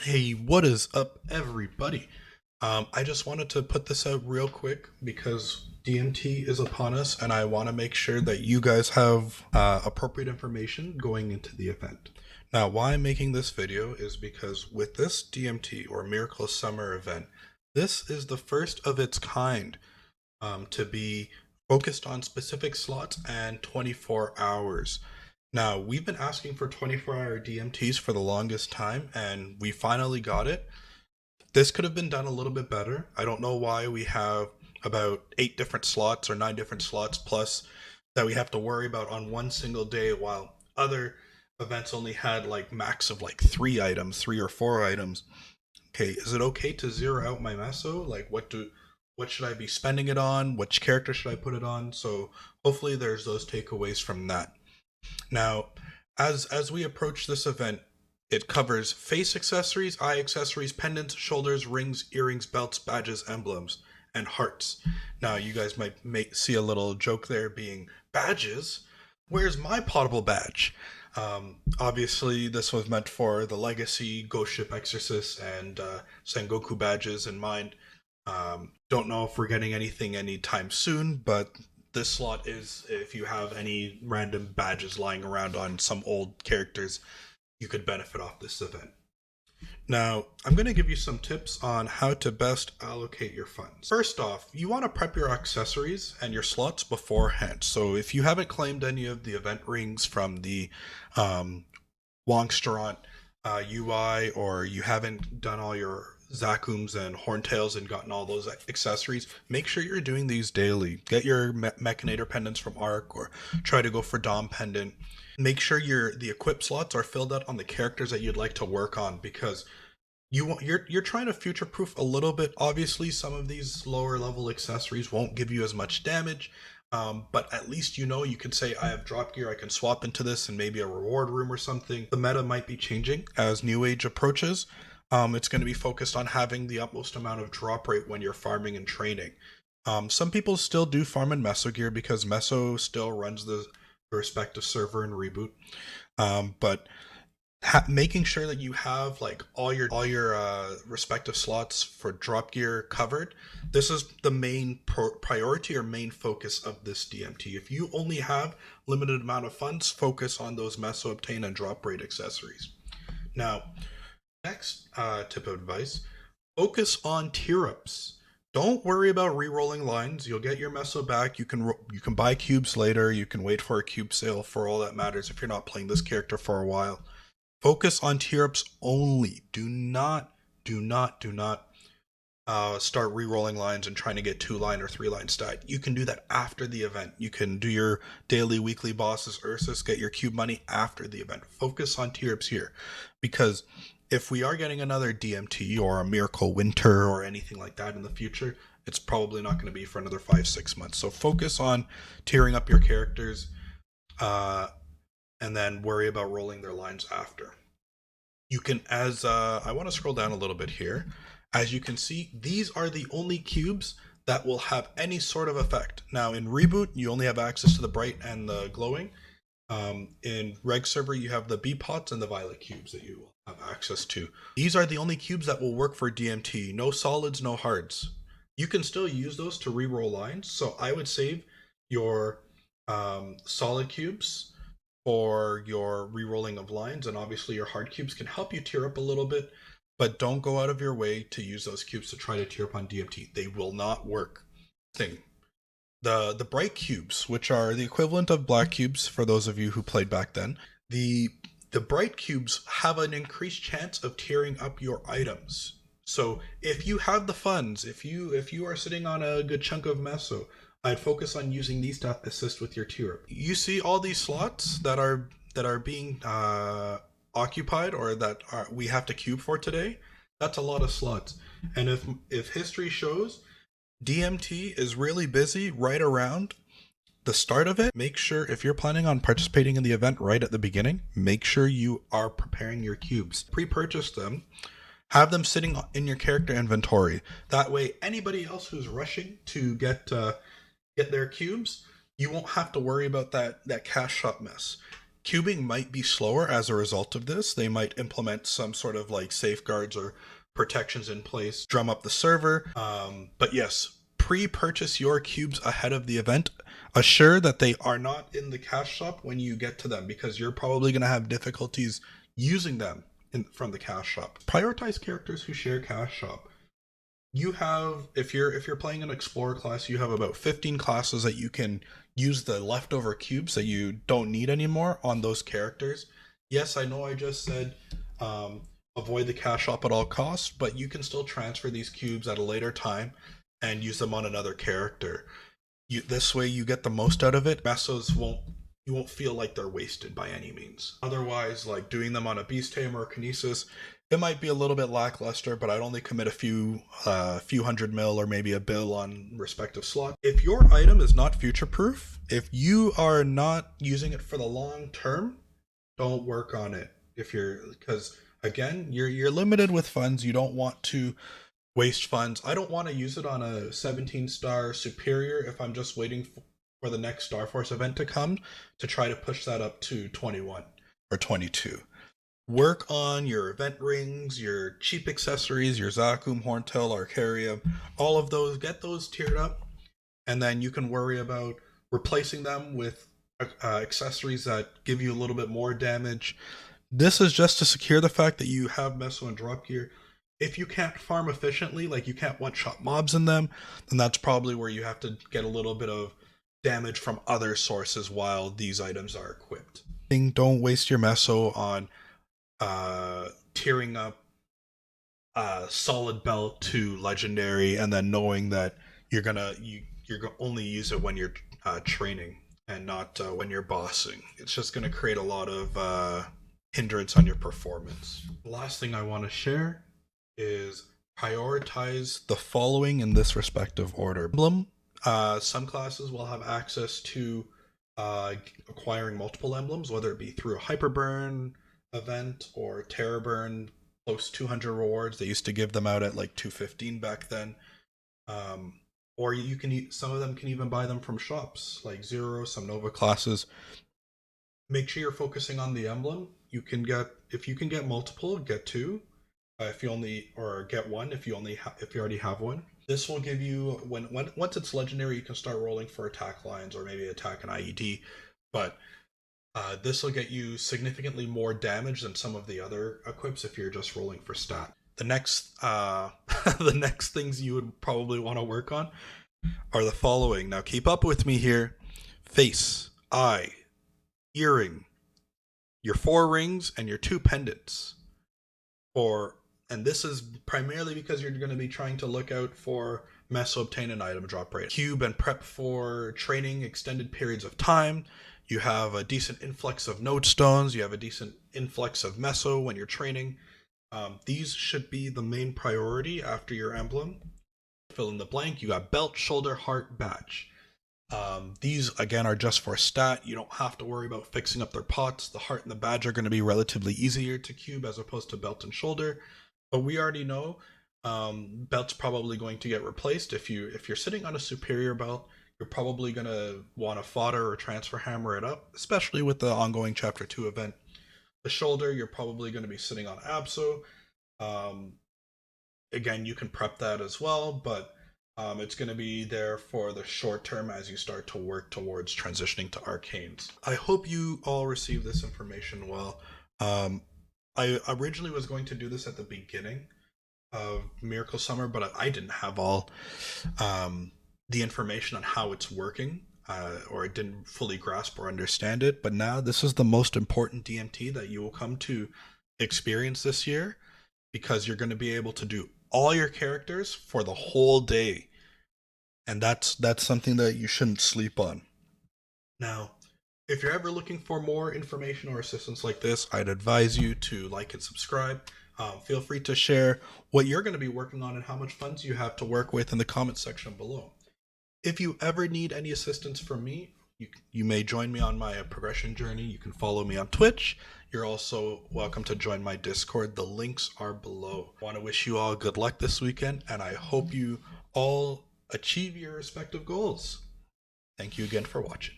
Hey, what is up, everybody? I just wanted to put this out real quick because DMT is upon us, and I want to make sure that you guys have appropriate information going into the event. Now, why I'm making this video is because with this DMT or Miracle Summer event, this is the first of its kind to be focused on specific slots and 24 hours. Now, we've been asking for 24-hour DMTs for the longest time, and we finally got it. This could have been done a little bit better. I don't know why we have about 8 different slots or 9 different slots plus that we have to worry about on one single day, while other events only had like max of like 3 items, 3 or 4 items. Okay, is it okay to zero out my meso? Like, what should I be spending it on? Which character should I put it on? So hopefully there's those takeaways from that. Now, as we approach this event, it covers face accessories, eye accessories, pendants, shoulders, rings, earrings, belts, badges, emblems, and hearts. Now, you guys might see a little joke there being badges. Where's my potable badge? Obviously, this was meant for the Legacy, Ghost Ship Exorcist, and Sengoku badges in mind. Don't know if we're getting anything anytime soon, but this slot is if you have any random badges lying around on some old characters, you could benefit off this event. Now, I'm going to give you some tips on how to best allocate your funds. First off, you want to prep your accessories and your slots beforehand. So if you haven't claimed any of the event rings from the Wongstraunt UI, or you haven't done all your Zakums and Horntails and gotten all those accessories, make sure you're doing these daily. Get your Mechanator pendants from Arc, or try to go for Dom pendant. Make sure the equip slots are filled out on the characters that you'd like to work on, because you're trying to future proof a little bit. Obviously, some of these lower level accessories won't give you as much damage, but at least you can say, I have drop gear, I can swap into this and maybe a reward room or something. The meta might be changing as New Age approaches. It's going to be focused on having the utmost amount of drop rate when you're farming and training. Some people still do farm in Meso gear because Meso still runs the respective server and reboot. But making sure that you have like all your respective slots for drop gear covered, this is the main priority or main focus of this DMT. If you only have limited amount of funds, focus on those meso obtain and drop rate accessories. Now, next tip of advice, focus on tier ups. Don't worry about re-rolling lines. You'll get your meso back. You can buy cubes later. You can wait for a cube sale. For all that matters, if you're not playing this character for a while, focus on tier ups only. Do not start re-rolling lines and trying to get 2-line or 3-line stat. You can do that after the event. You can do your daily, weekly bosses, Ursus, get your cube money after the event. Focus on tier ups here, because if we are getting another DMT or a Miracle Winter or anything like that in the future, it's probably not going to be for another 5-6 months. So focus on tiering up your characters, and then worry about rolling their lines after. You can, as I want to scroll down a little bit here. As you can see, these are the only cubes that will have any sort of effect. Now, in Reboot, you only have access to the bright and the glowing. In Reg Server, you have the B-Pots and the Violet cubes that you will have access to. These are the only cubes that will work for DMT. No solids, no hards. You can still use those to re-roll lines, so I would save your solid cubes for your re-rolling of lines, and obviously your hard cubes can help you tier up a little bit, but don't go out of your way to use those cubes to try to tier up on DMT. They will not work. The bright cubes, which are the equivalent of black cubes for those of you who played back then, the bright cubes have an increased chance of tiering up your items. So if you have the funds, if you are sitting on a good chunk of meso, I'd focus on using these to assist with your tier. You see all these slots that are being occupied, or that we have to cube for today. That's a lot of slots, and if history shows, DMT is really busy right around the start of it. Make sure, if you're planning on participating in the event right at the beginning, make sure you are preparing your cubes. Pre-purchase them. Have them sitting in your character inventory. That way, anybody else who's rushing to get their cubes, you won't have to worry about that cash shop mess. cubing might be slower as a result of this. They might implement some sort of like safeguards or protections in place, drum up the server. But yes, pre-purchase your cubes ahead of the event. Assure that they are not in the cash shop when you get to them, because you're probably going to have difficulties using them from the cash shop. Prioritize characters who share cash shop. You have, if you're playing an explorer class, you have about 15 classes that you can use the leftover cubes that you don't need anymore on those characters. Yes, I know I just said avoid the cash shop at all costs, but you can still transfer these cubes at a later time and use them on another character. This way you get the most out of it. Mesos you won't feel like they're wasted by any means. Otherwise, like doing them on a Beast Tamer or Kinesis, it might be a little bit lackluster, but I'd only commit a few hundred mil or maybe a bill on respective slot. If your item is not future proof, if you are not using it for the long term, don't work on it. Because again, you're limited with funds. You don't want to waste funds. I don't want to use it on a 17-star superior if I'm just waiting for the next Star Force event to come to try to push that up to 21 or 22. Work on your event rings, your cheap accessories, your Zakum, Horntail, Arcaria, all of those. Get those tiered up, and then you can worry about replacing them with accessories that give you a little bit more damage. This is just to secure the fact that you have Meso and drop gear. If you can't farm efficiently, like you can't one-shot mobs in them, then that's probably where you have to get a little bit of damage from other sources while these items are equipped. Don't waste your Meso on tiering up solid belt to legendary and then knowing that you're gonna only use it when you're training and not when you're bossing. It's just gonna create a lot of hindrance on your performance. The last thing I want to share is prioritize the following in this respective order. Emblem. Some classes will have access to acquiring multiple emblems, whether it be through a Hyperburn event or Terror Burn, close 200 rewards. They used to give them out at like 215 back then. Or you can, some of them can even buy them from shops like Zero, some Nova classes. Make sure you're focusing on the emblem. You can get, if you can get multiple, get two. If you only, or get one if you already have one. This will give you, once it's legendary, you can start rolling for attack lines or maybe attack an IED. But this will get you significantly more damage than some of the other equips if you're just rolling for stat. The next the next things you would probably want to work on are the following. Now keep up with me here. Face, eye, earring, your 4 rings, and your 2 pendants. And this is primarily because you're going to be trying to look out for Meso obtain an item drop rate. Cube and prep for training extended periods of time. You have a decent influx of node stones. You have a decent influx of Meso when you're training. These should be the main priority after your emblem. Fill in the blank. You got belt, shoulder, heart, badge. These again are just for stat. You don't have to worry about fixing up their pots. The heart and the badge are going to be relatively easier to cube as opposed to belt and shoulder. But we already know belt's probably going to get replaced. If you're sitting on a superior belt, you're probably going to want to fodder or transfer hammer it up, especially with the ongoing Chapter 2 event. The shoulder, you're probably going to be sitting on Abso. Again, you can prep that as well, but it's going to be there for the short term as you start to work towards transitioning to arcanes. I hope you all receive this information well. I originally was going to do this at the beginning of Miracle Summer, but I didn't have all the information on how it's working, or I didn't fully grasp or understand it. But now this is the most important DMT that you will come to experience this year, because you're going to be able to do all your characters for the whole day. And that's something that you shouldn't sleep on. Now, if you're ever looking for more information or assistance like this, I'd advise you to like and subscribe. Feel free to share what you're going to be working on and how much funds you have to work with in the comment section below. If you ever need any assistance from me, you may join me on my progression journey. You can follow me on Twitch. You're also welcome to join my Discord. The links are below. I want to wish you all good luck this weekend, and I hope you all achieve your respective goals. Thank you again for watching.